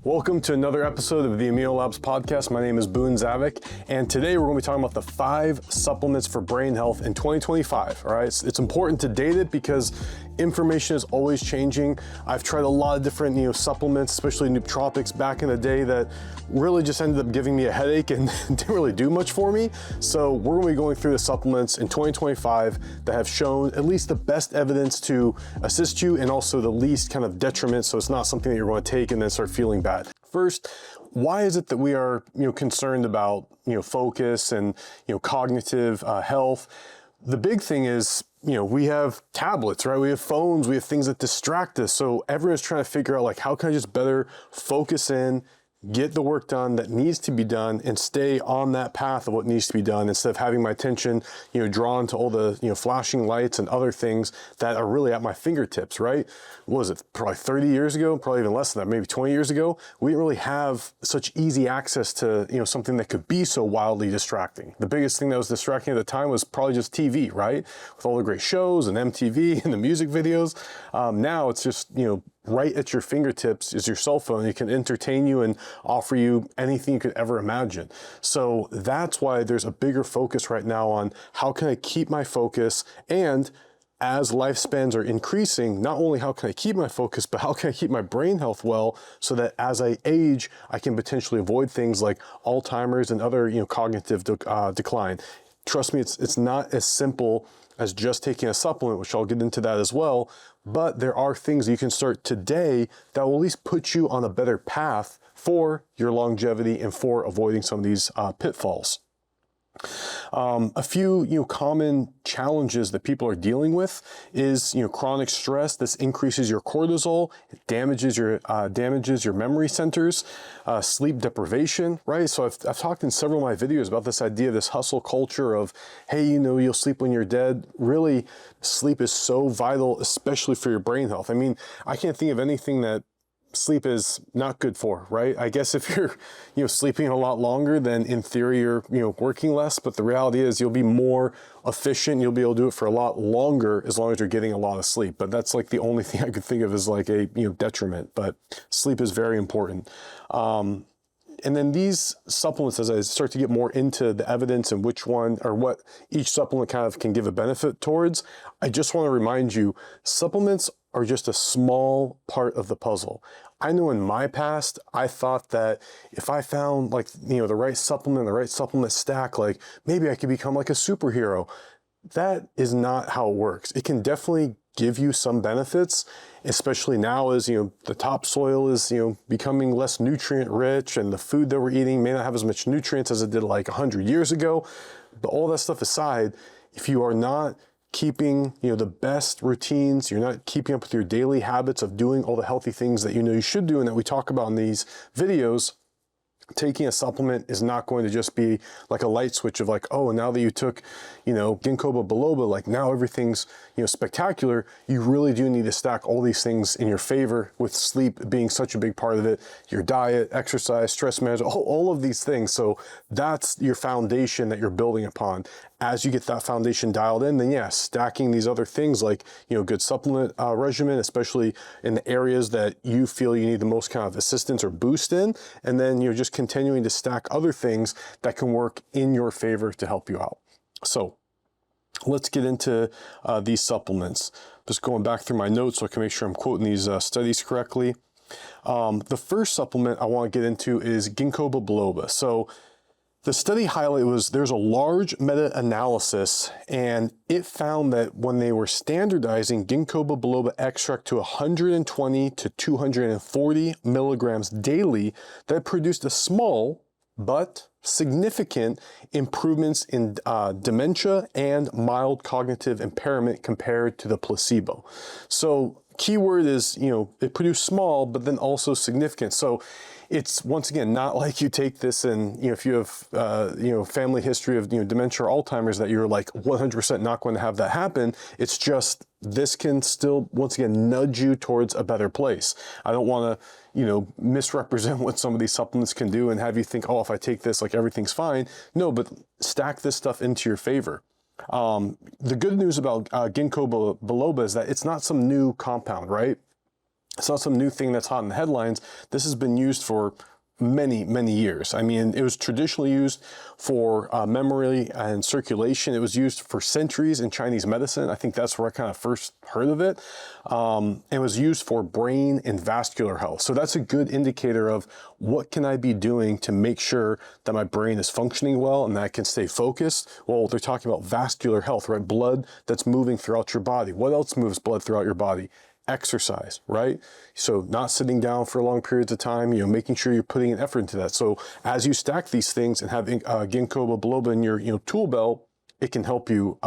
Welcome to another episode of the Immuno Labs Podcast. My name is Boone Zavik, and today we're going to be talking about the 5 supplements for brain health in 2025. All right, it's important to date it because information is always changing. I've tried a lot of different supplements, especially nootropics back in the day, that really just ended up giving me a headache and didn't really do much for me. So we're going to be going through the supplements in 2025 that have shown at least the best evidence to assist you and also the least kind of detriment, so it's not something that you're going to take and then start feeling bad. First, why is it that we are concerned about focus and cognitive health? The big thing is we have tablets, right? We have phones, we have things that distract us. So everyone's trying to figure out like, how can I just better focus in, get the work done that needs to be done, and stay on that path of what needs to be done instead of having my attention, drawn to all the, flashing lights and other things that are really at my fingertips, right? What was it? Probably 30 years ago, probably even less than that, maybe 20 years ago, we didn't really have such easy access to, something that could be so wildly distracting. The biggest thing that was distracting at the time was probably just TV, right? With all the great shows and MTV and the music videos. Now it's just, right at your fingertips is your cell phone. It can entertain you and offer you anything you could ever imagine. So that's why there's a bigger focus right now on how can I keep my focus, and as lifespans are increasing, not only how can I keep my focus, but how can I keep my brain health well so that as I age, I can potentially avoid things like Alzheimer's and other cognitive decline. Trust me, it's not as simple as just taking a supplement, which I'll get into that as well, but there are things you can start today that will at least put you on a better path for your longevity and for avoiding some of these pitfalls. A few common challenges that people are dealing with is chronic stress. This increases your cortisol, it damages your memory centers, sleep deprivation, right? So I've talked in several of my videos about this idea of this hustle culture of, hey, you'll sleep when you're dead. Really, sleep is so vital, especially for your brain health. I mean, I can't think of anything that sleep is not good for, right? I guess if you're sleeping a lot longer, then in theory you're working less, but the reality is you'll be more efficient, you'll be able to do it for a lot longer as long as you're getting a lot of sleep. But that's like the only thing I could think of as like a detriment, but sleep is very important. And then these supplements, as I start to get more into the evidence and which one or what each supplement kind of can give a benefit towards, I just want to remind you, supplements are just a small part of the puzzle. I know in my past, I thought that if I found like, the right supplement stack, like maybe I could become like a superhero. That is not how it works. It can definitely give you some benefits, especially now as the topsoil is becoming less nutrient rich, and the food that we're eating may not have as much nutrients as it did like 100 years ago. But all that stuff aside, if you are not keeping the best routines, you're not keeping up with your daily habits of doing all the healthy things that you should do and that we talk about in these videos, taking a supplement is not going to just be like a light switch of like, oh, now that you took, Ginkgo Biloba, like now everything's, spectacular. You really do need to stack all these things in your favor, with sleep being such a big part of it, your diet, exercise, stress management, all of these things. So that's your foundation that you're building upon. As you get that foundation dialed in, then yeah, stacking these other things like, good supplement regimen, especially in the areas that you feel you need the most kind of assistance or boost in. And then you're just continuing to stack other things that can work in your favor to help you out. So let's get into these supplements. Just going back through my notes so I can make sure I'm quoting these studies correctly. The first supplement I want to get into is Ginkgo Biloba. So the study highlight was there's a large meta-analysis, and it found that when they were standardizing Ginkgo biloba extract to 120 to 240 milligrams daily, that produced a small but significant improvements in dementia and mild cognitive impairment compared to the placebo. So keyword is, it produced small, but then also significant. So it's, once again, not like you take this and, if you have, family history of, dementia or Alzheimer's, that you're like 100% not going to have that happen. It's just, this can still, once again, nudge you towards a better place. I don't want to, misrepresent what some of these supplements can do and have you think, oh, if I take this, like everything's fine. No, but stack this stuff into your favor. The good news about Ginkgo biloba is that it's not some new compound, right? It's not some new thing that's hot in the headlines. This has been used for many, many years. I mean, it was traditionally used for memory and circulation. It was used for centuries in Chinese medicine. I think that's where I kind of first heard of it. It was used for brain and vascular health. So that's a good indicator of what can I be doing to make sure that my brain is functioning well and that I can stay focused. Well, they're talking about vascular health, right? Blood that's moving throughout your body. What else moves blood throughout your body? Exercise, right? So not sitting down for long periods of time, making sure you're putting an effort into that. So as you stack these things and have Ginkgo biloba in your tool belt, it can help you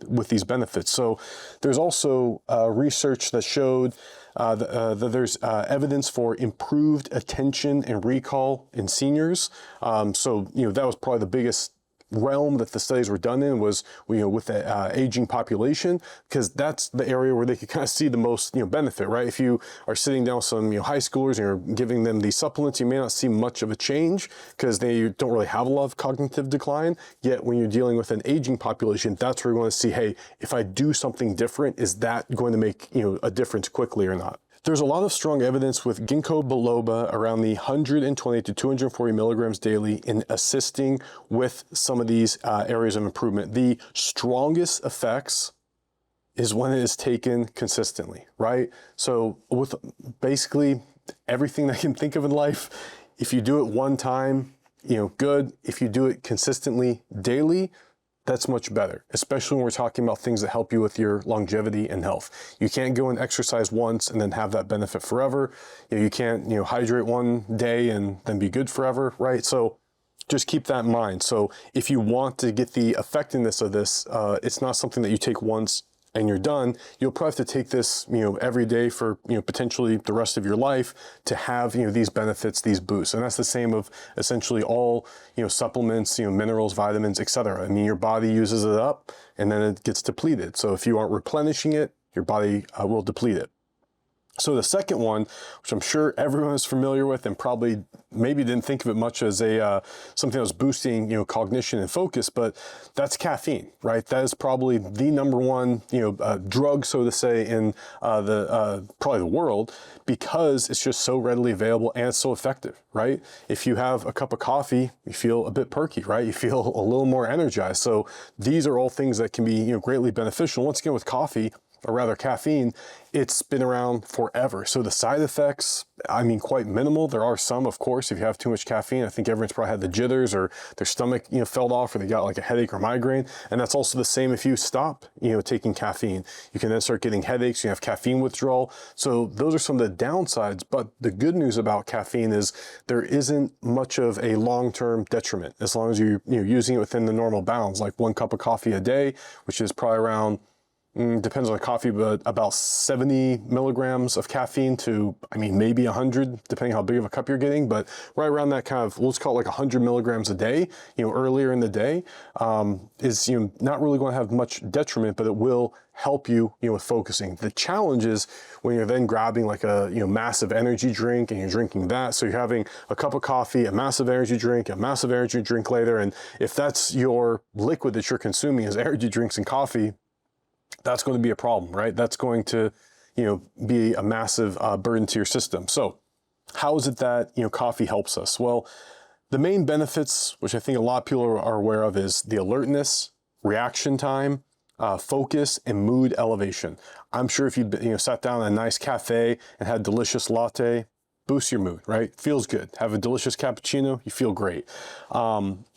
with these benefits. So there's also research that showed that there's evidence for improved attention and recall in seniors. So that was probably the biggest realm that the studies were done in was, with the aging population, because that's the area where they could kind of see the most, benefit, right? If you are sitting down with some, high schoolers and you're giving them these supplements, you may not see much of a change because they don't really have a lot of cognitive decline. Yet when you're dealing with an aging population, that's where you're going to see, hey, if I do something different, is that going to make, a difference quickly or not? There's a lot of strong evidence with Ginkgo biloba around the 120 to 240 milligrams daily in assisting with some of these areas of improvement. The strongest effects is when it is taken consistently, right? So with basically everything that I can think of in life, if you do it one time, good. If you do it consistently daily, that's much better, especially when we're talking about things that help you with your longevity and health. You can't go and exercise once and then have that benefit forever. You can't, hydrate one day and then be good forever, right? So just keep that in mind. So if you want to get the effectiveness of this, it's not something that you take once and you're done. You'll probably have to take this, every day for, potentially the rest of your life to have, these benefits, these boosts. And that's the same of essentially all, supplements, minerals, vitamins, etc. I mean, your body uses it up and then it gets depleted. So if you aren't replenishing it, your body will deplete it. So the second one, which I'm sure everyone is familiar with and probably maybe didn't think of it much as something that was boosting, cognition and focus, but that's caffeine, right? That is probably the number one, drug, so to say, in probably the world, because it's just so readily available and it's so effective, right? If you have a cup of coffee, you feel a bit perky, right? You feel a little more energized. So these are all things that can be, greatly beneficial. Once again, with coffee, or rather caffeine, it's been around forever. So the side effects, quite minimal. There are some, of course, if you have too much caffeine. I think everyone's probably had the jitters or their stomach, fell off, or they got like a headache or migraine. And that's also the same if you stop, taking caffeine. You can then start getting headaches, you have caffeine withdrawal. So those are some of the downsides. But the good news about caffeine is there isn't much of a long-term detriment as long as you're using it within the normal bounds, like 1 cup of coffee a day, which is probably around, depends on the coffee, but about 70 milligrams of caffeine to, maybe 100, depending how big of a cup you're getting, but right around that kind of, let's call it like 100 milligrams a day, earlier in the day, is, not really going to have much detriment, but it will help you, with focusing. The challenge is when you're then grabbing like a, massive energy drink and you're drinking that. So you're having a cup of coffee, a massive energy drink later. And if that's your liquid that you're consuming is energy drinks and coffee, that's going to be a problem, right? That's going to, be a massive burden to your system. So how is it that, coffee helps us? Well, the main benefits, which I think a lot of people are aware of, is the alertness, reaction time, focus, and mood elevation. I'm sure if you sat down in a nice cafe and had a delicious latte, boosts your mood, right? Feels good. Have a delicious cappuccino, you feel great.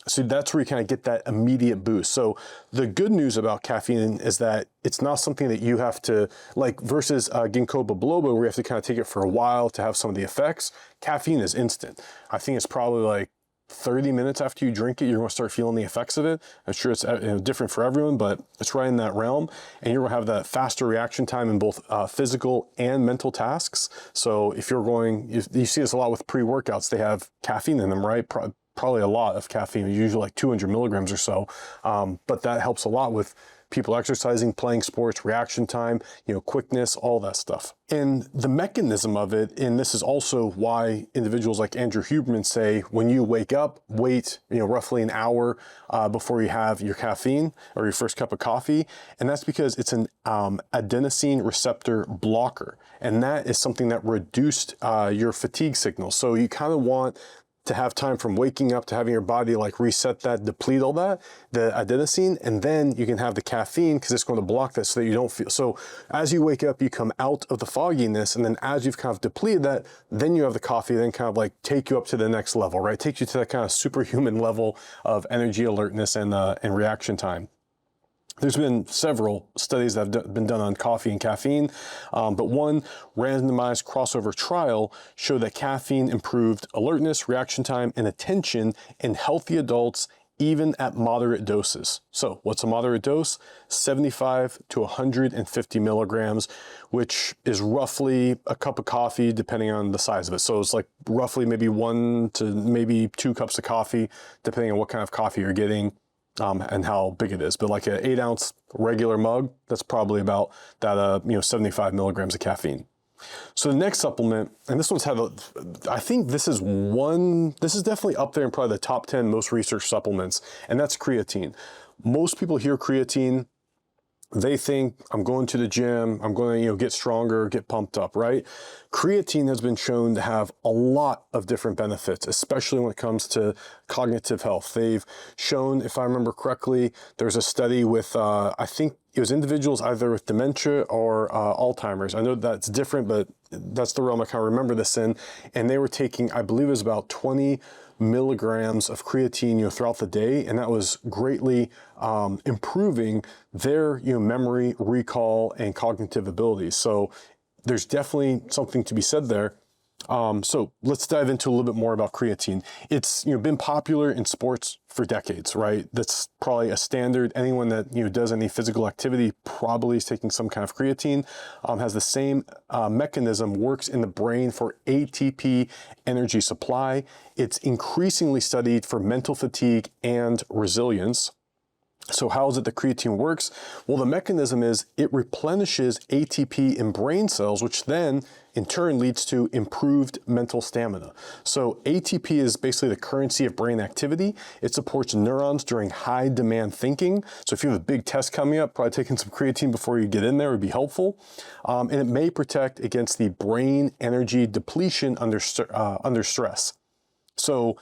So that's where you kind of get that immediate boost. So the good news about caffeine is that it's not something that you have to, like versus Ginkgo biloba, where you have to kind of take it for a while to have some of the effects. Caffeine is instant. I think it's probably like 30 minutes after you drink it, you're going to start feeling the effects of it. I'm sure it's different for everyone, but it's right in that realm. And you're going to have that faster reaction time in both physical and mental tasks. So if you're going, you see this a lot with pre-workouts, they have caffeine in them, right? Probably a lot of caffeine, usually like 200 milligrams or so. But that helps a lot with people exercising, playing sports, reaction time, quickness, all that stuff. And the mechanism of it, and this is also why individuals like Andrew Huberman say, when you wake up, wait, roughly an hour before you have your caffeine or your first cup of coffee. And that's because it's an adenosine receptor blocker. And that is something that reduced your fatigue signals. So you kind of want to have time from waking up to having your body like reset that, deplete all that, the adenosine, and then you can have the caffeine because it's going to block that so that you don't feel. So as you wake up, you come out of the fogginess, and then as you've kind of depleted that, then you have the coffee, then kind of like take you up to the next level, right? Take you to that kind of superhuman level of energy, alertness, and reaction time. There's been several studies that have been done on coffee and caffeine, but one randomized crossover trial showed that caffeine improved alertness, reaction time, and attention in healthy adults even at moderate doses. So what's a moderate dose? 75 to 150 milligrams, which is roughly a cup of coffee depending on the size of it. So it's like roughly maybe 1 to maybe 2 cups of coffee, depending on what kind of coffee you're getting. And how big it is, but like an 8-ounce regular mug, that's probably about that, 75 milligrams of caffeine. So the next supplement, and this one's had, I think this is definitely up there in probably the top 10 most researched supplements, and that's creatine. Most people hear creatine, they think I'm going to the gym, I'm going to, get stronger, get pumped up, right? Creatine has been shown to have a lot of different benefits, especially when it comes to cognitive health. They've shown, if I remember correctly, there's a study with, I think it was individuals either with dementia or Alzheimer's. I know that's different, but that's the realm I kind of remember this in. And they were taking, I believe it was about 20 milligrams of creatine, throughout the day, and that was greatly improving their, memory, recall, and cognitive abilities. So there's definitely something to be said there. So let's dive into a little bit more about creatine. It's been popular in sports for decades, right? That's probably a standard. Anyone that does any physical activity probably is taking some kind of creatine. Has the same mechanism, works in the brain for ATP energy supply. It's increasingly studied for mental fatigue and resilience. So how is it that creatine works? Well, the mechanism is it replenishes ATP in brain cells, which then in turn leads to improved mental stamina. So ATP is basically the currency of brain activity. It supports neurons during high demand thinking. So if you have a big test coming up, probably taking some creatine before you get in there would be helpful. And it may protect against the brain energy depletion under stress. So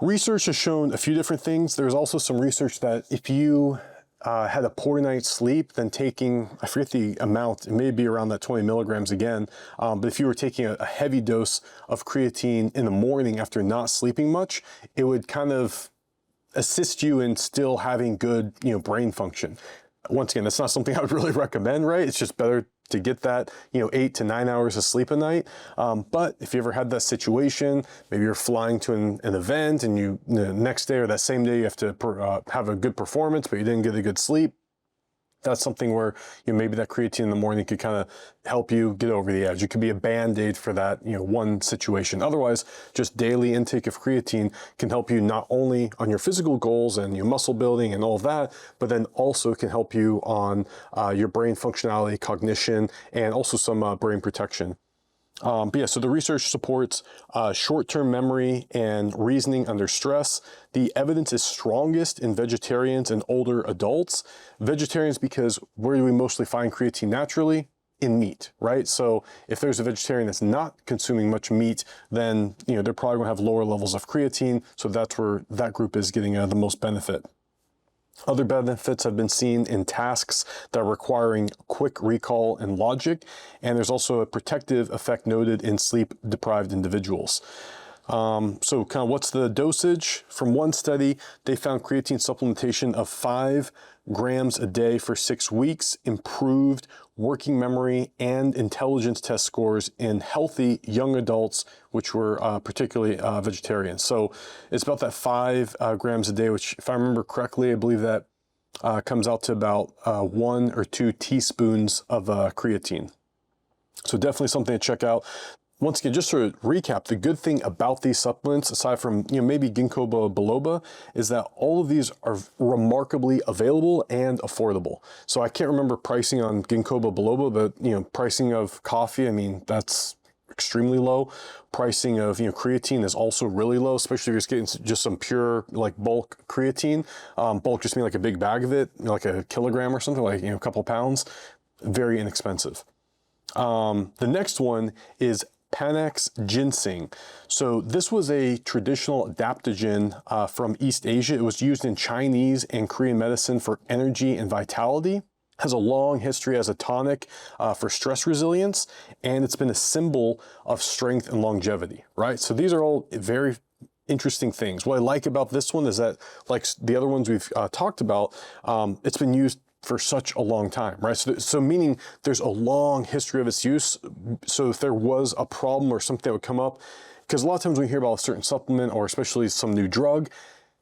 research has shown a few different things. There's also some research that if you had a poor night's sleep, then taking, I forget the amount, it may be around that 20 milligrams again, but if you were taking a heavy dose of creatine in the morning after not sleeping much, it would kind of assist you in still having good, brain function. Once again, that's not something I would really recommend, right? It's just better to get that, 8 to 9 hours of sleep a night. But if you ever had that situation, maybe you're flying to an event and the next day or that same day you have to have a good performance, but you didn't get a good sleep. That's something where maybe that creatine in the morning could kind of help you get over the edge. It could be a band-aid for that one situation. Otherwise, just daily intake of creatine can help you not only on your physical goals and your muscle building and all of that, but then also can help you on your brain functionality, cognition, and also some brain protection. But yeah, so the research supports short-term memory and reasoning under stress. The evidence is strongest in vegetarians and older adults. Vegetarians, because where do we mostly find creatine naturally? In meat, right? So if there's a vegetarian that's not consuming much meat, then they're probably going to have lower levels of creatine. So that's where that group is getting the most benefit. Other benefits have been seen in tasks that are requiring quick recall and logic, and there's also a protective effect noted in sleep-deprived individuals. So kind of what's the dosage? From one study, they found creatine supplementation of 5 grams a day for 6 weeks improved working memory and intelligence test scores in healthy young adults, which were particularly vegetarians. So it's about that 5 grams a day, which if I remember correctly, I believe that comes out to about 1 or 2 teaspoons of creatine. So definitely something to check out. once again, just to recap, the good thing about these supplements, aside from, maybe Ginkgo biloba, is that all of these are remarkably available and affordable. So I can't remember pricing on Ginkgo biloba, but, pricing of coffee, I mean, that's extremely low. Pricing of, creatine is also really low, especially if you're getting just some pure, like, bulk creatine. Bulk just mean like a big bag of it, like a kilogram or something, like, a couple pounds. Very inexpensive. The next one is Panax Ginseng. So this was a traditional adaptogen from East Asia. It was used in Chinese and Korean medicine for energy and vitality. Has a long history as a tonic for stress resilience, and it's been a symbol of strength and longevity, right? So these are all very interesting things. What I like about this one is that, like the other ones we've talked about, it's been used for such a long time, right? So meaning there's a long history of its use. So if there was a problem or something that would come up, because a lot of times when we hear about a certain supplement or especially some new drug,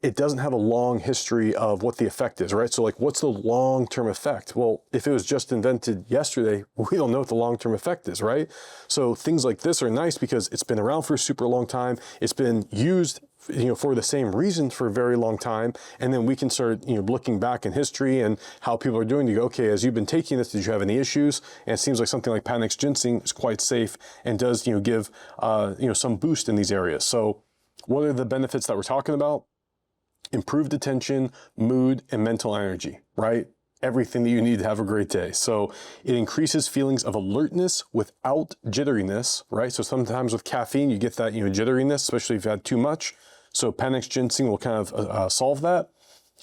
it doesn't have a long history of what the effect is, right? So like, what's the long-term effect? Well, if it was just invented yesterday, we don't know what the long-term effect is, right? So things like this are nice because it's been around for a super long time. It's been used, for the same reason for a very long time. And then we can start, looking back in history and how people are doing to go, okay, as you've been taking this, did you have any issues? And it seems like something like Panax Ginseng is quite safe and does, give, some boost in these areas. So what are the benefits that we're talking about? Improved attention, mood, and mental energy, right? Everything that you need to have a great day. So it increases feelings of alertness without jitteriness, right? So sometimes with caffeine, you get that, jitteriness, especially if you've had too much. So Panax Ginseng will kind of solve that.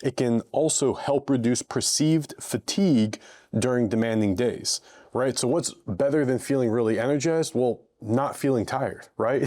It can also help reduce perceived fatigue during demanding days, right? So what's better than feeling really energized? Well, not feeling tired, right?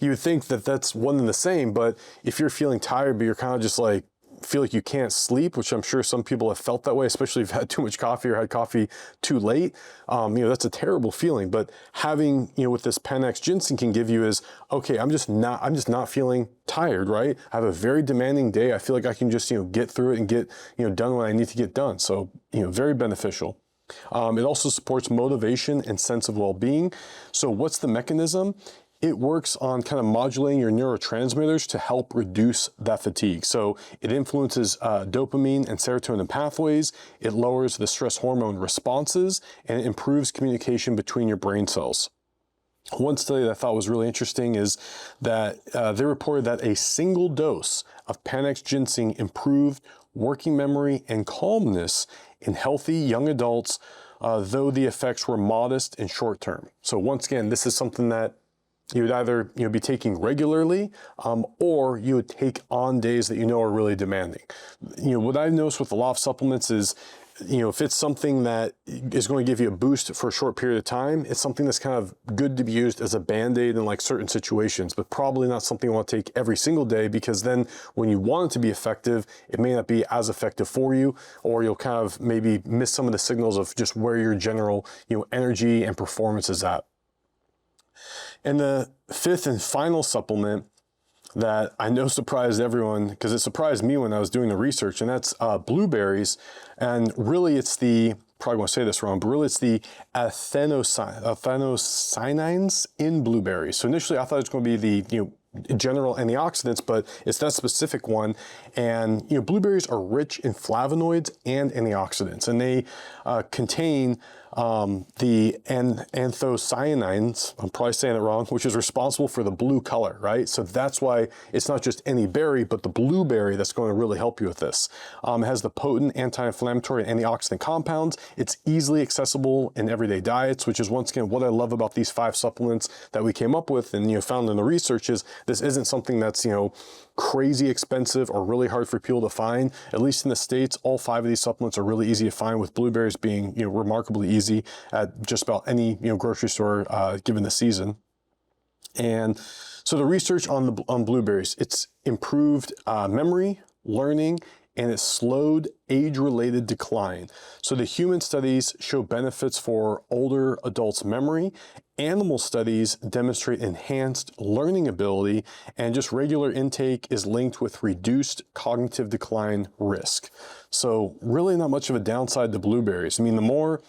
You would think that that's one and the same, but if you're feeling tired, but you're kind of just like, feel like you can't sleep, which I'm sure some people have felt that way, especially if you've had too much coffee or had coffee too late. That's a terrible feeling. But having, what this Panax Ginseng can give you is, okay, I'm just not feeling tired, right? I have a very demanding day. I feel like I can just, get through it and get, done what I need to get done. So, very beneficial. It also supports motivation and sense of well-being. So what's the mechanism? It works on kind of modulating your neurotransmitters to help reduce that fatigue. So it influences dopamine and serotonin pathways. It lowers the stress hormone responses, and it improves communication between your brain cells. One study that I thought was really interesting is that they reported that a single dose of Panax Ginseng improved working memory and calmness in healthy young adults, though the effects were modest and short term. So once again, this is something that you would either be taking regularly, or you would take on days that are really demanding. What I've noticed with a lot of supplements is, if it's something that is going to give you a boost for a short period of time, it's something that's kind of good to be used as a Band-Aid in like certain situations, but probably not something you want to take every single day, because then when you want it to be effective, it may not be as effective for you, or you'll kind of maybe miss some of the signals of just where your general, energy and performance is at. And the fifth and final supplement that I know surprised everyone, because it surprised me when I was doing the research, and that's blueberries. And really it's the, probably want to say this wrong, but really it's the adenosines in blueberries. So initially I thought it was going to be the, general antioxidants, but it's that specific one. And blueberries are rich in flavonoids and antioxidants, and they contain the anthocyanins, I'm probably saying it wrong, which is responsible for the blue color, right? So that's why it's not just any berry, but the blueberry that's going to really help you with this. It has the potent anti-inflammatory and antioxidant compounds. It's easily accessible in everyday diets, which is once again what I love about these 5 supplements that we came up with and found in the research is this isn't something that's crazy expensive or really hard for people to find. At least in the States, all 5 of these supplements are really easy to find, with blueberries being remarkably easy at just about any grocery store given the season. And so the research on blueberries, it's improved memory, learning, and it slowed age-related decline. So the human studies show benefits for older adults' memory. Animal studies demonstrate enhanced learning ability, and just regular intake is linked with reduced cognitive decline risk. So really not much of a downside to blueberries. I mean, the more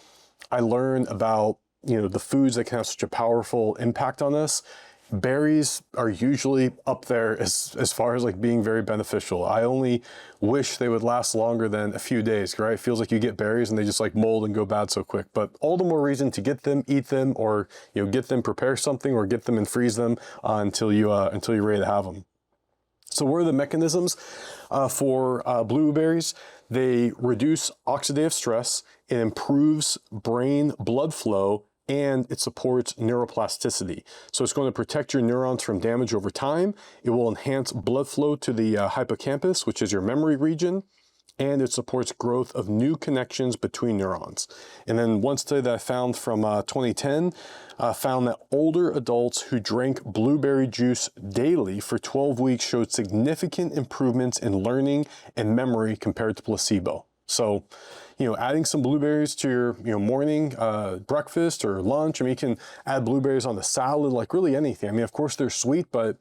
I learn about the foods that can have such a powerful impact on us, berries are usually up there as far as like being very beneficial. I only wish they would last longer than a few days, right? It feels like you get berries and they just like mold and go bad so quick. But all the more reason to get them, eat them, or get them, prepare something, or get them and freeze them until you're ready to have them. So what are the mechanisms for blueberries? They reduce oxidative stress, it improves brain blood flow, and it supports neuroplasticity. So it's going to protect your neurons from damage over time. It will enhance blood flow to the hippocampus, which is your memory region, and it supports growth of new connections between neurons. And then one study that I found from 2010 found that older adults who drank blueberry juice daily for 12 weeks showed significant improvements in learning and memory compared to placebo. So, adding some blueberries to your morning breakfast or lunch. I mean, you can add blueberries on the salad, like really anything. I mean, of course they're sweet, but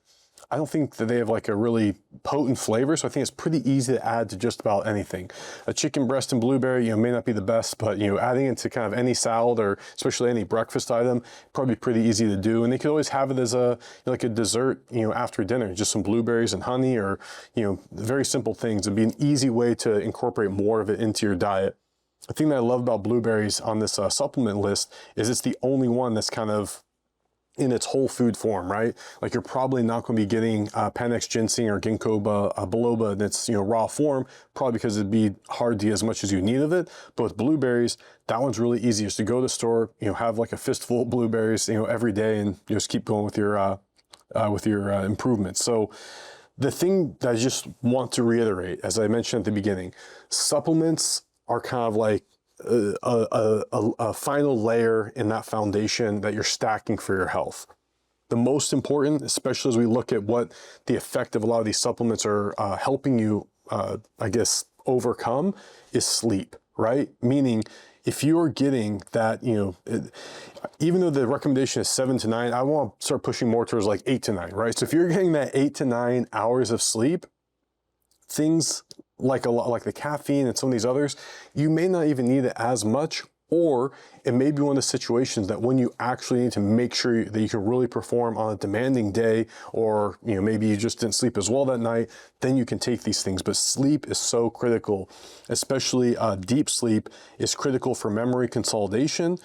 I don't think that they have like a really potent flavor. So I think it's pretty easy to add to just about anything. A chicken breast and blueberry, may not be the best, but adding it to kind of any salad or especially any breakfast item, probably pretty easy to do. And they could always have it as like a dessert, after dinner, just some blueberries and honey, or, very simple things. It'd be an easy way to incorporate more of it into your diet. The thing that I love about blueberries on this supplement list is it's the only one that's kind of in its whole food form, right? Like you're probably not going to be getting Panax ginseng or Ginkgo biloba in its raw form, probably because it'd be hard to get as much as you need of it. But with blueberries, that one's really easy. Just to go to the store, have like a fistful of blueberries, every day, and just keep going with your improvements. So the thing that I just want to reiterate, as I mentioned at the beginning, supplements are kind of like a final layer in that foundation that you're stacking for your health. The most important, especially as we look at what the effect of a lot of these supplements are helping you, overcome, is sleep, right? Meaning, if you are getting that, even though the recommendation is 7 to 9, I want to start pushing more towards like 8 to 9, right? So if you're getting that 8 to 9 hours of sleep, things like the caffeine and some of these others, you may not even need it as much, or it may be one of the situations that when you actually need to make sure that you can really perform on a demanding day, or maybe you just didn't sleep as well that night, then you can take these things. But sleep is so critical, especially deep sleep is critical for memory consolidation.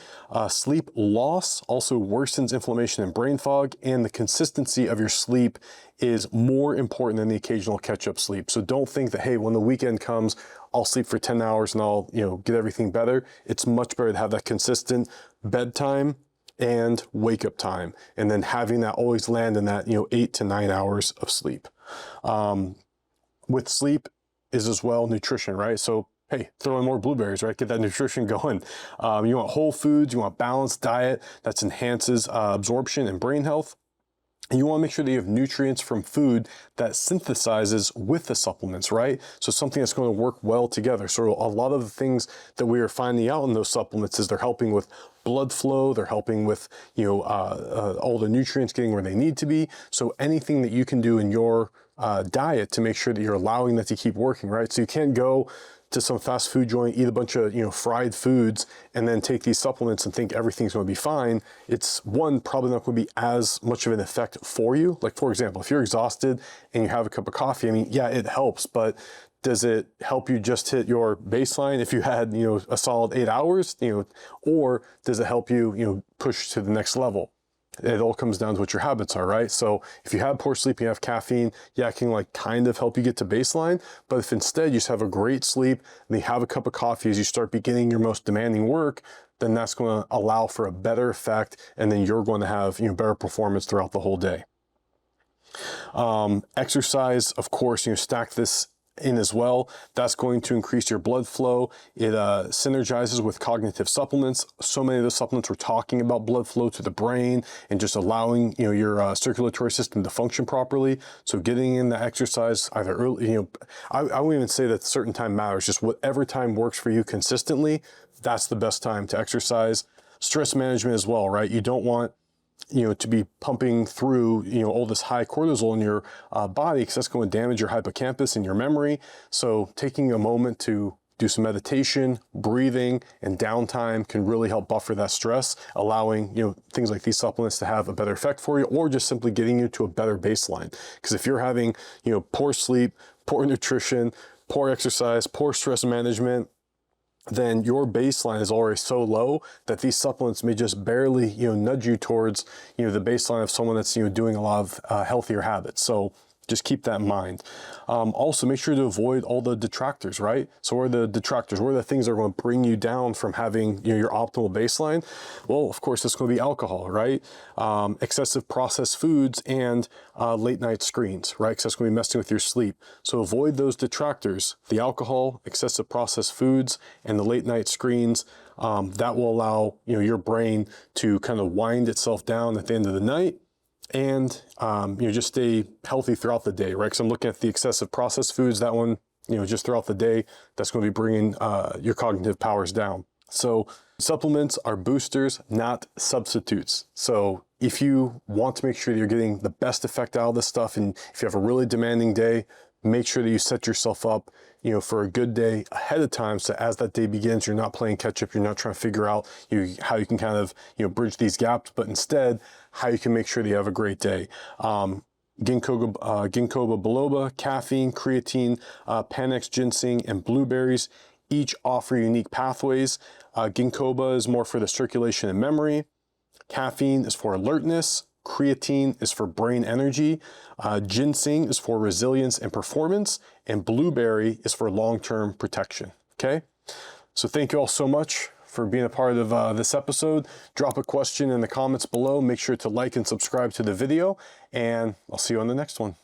Sleep loss also worsens inflammation and brain fog, and the consistency of your sleep is more important than the occasional catch-up sleep. So don't think that, hey, when the weekend comes, I'll sleep for 10 hours and I'll, get everything better. It's much better to have that consistent bedtime and wake up time, and then having that always land in that, 8 to 9 hours of sleep. With sleep is as well nutrition, right? So, hey, throw in more blueberries, right? Get that nutrition going. You want whole foods, you want balanced diet that enhances absorption and brain health. And you want to make sure that you have nutrients from food that synthesizes with the supplements, right? So something that's going to work well together. So a lot of the things that we are finding out in those supplements is they're helping with blood flow, they're helping with, all the nutrients getting where they need to be. So anything that you can do in your diet to make sure that you're allowing that to keep working, right? So you can't go to some fast food joint, eat a bunch of fried foods, and then take these supplements and think everything's going to be fine. It's probably not going to be as much of an effect for you. Like, for example, if you're exhausted and you have a cup of coffee, I mean, yeah, it helps, but does it help you just hit your baseline if you had a solid 8 hours, or does it help you push to the next level? It all comes down to what your habits are, right? So if you have poor sleep, you have caffeine, yeah, it can kind of help you get to baseline. But if instead you just have a great sleep and you have a cup of coffee as you start beginning your most demanding work, then that's going to allow for a better effect, and then you're going to have better performance throughout the whole day. Exercise, of course, stack this in as well. That's going to increase your blood flow. It synergizes with cognitive supplements. So many of the supplements we're talking about blood flow to the brain and just allowing your circulatory system to function properly. So getting in the exercise either early, I won't even say that certain time matters. Just whatever time works for you consistently, that's the best time to exercise. Stress management as well, right? You don't want to be pumping through, all this high cortisol in your body, because that's going to damage your hippocampus and your memory. So taking a moment to do some meditation, breathing, and downtime can really help buffer that stress, allowing, things like these supplements to have a better effect for you, or just simply getting you to a better baseline. Because if you're having, poor sleep, poor nutrition, poor exercise, poor stress management, then your baseline is already so low that these supplements may just barely, nudge you towards, the baseline of someone that's, doing a lot of healthier habits. So just keep that in mind. Also, make sure to avoid all the detractors, right? So what are the detractors? What are the things that are going to bring you down from having, your optimal baseline? Well, of course, it's going to be alcohol, right? Excessive processed foods and late night screens, right? Because that's going to be messing with your sleep. So avoid those detractors, the alcohol, excessive processed foods, and the late night screens. That will allow, your brain to kind of wind itself down at the end of the night, and just stay healthy throughout the day, right? Because I'm looking at the excessive processed foods, that one, just throughout the day, that's going to be bringing your cognitive powers down. So supplements are boosters, not substitutes. So if you want to make sure that you're getting the best effect out of this stuff, and if you have a really demanding day, make sure that you set yourself up, for a good day ahead of time. So as that day begins, you're not playing catch up. You're not trying to figure out how you can kind of, bridge these gaps, but instead how you can make sure that you have a great day. Ginkgo Biloba, Caffeine, Creatine, Panax, Ginseng, and Blueberries each offer unique pathways. Ginkgo is more for the circulation and memory. Caffeine is for alertness. Creatine is for brain energy. Ginseng is for resilience and performance. And blueberry is for long-term protection. Okay? So thank you all so much for being a part of this episode. Drop a question in the comments below. Make sure to like and subscribe to the video. And I'll see you on the next one.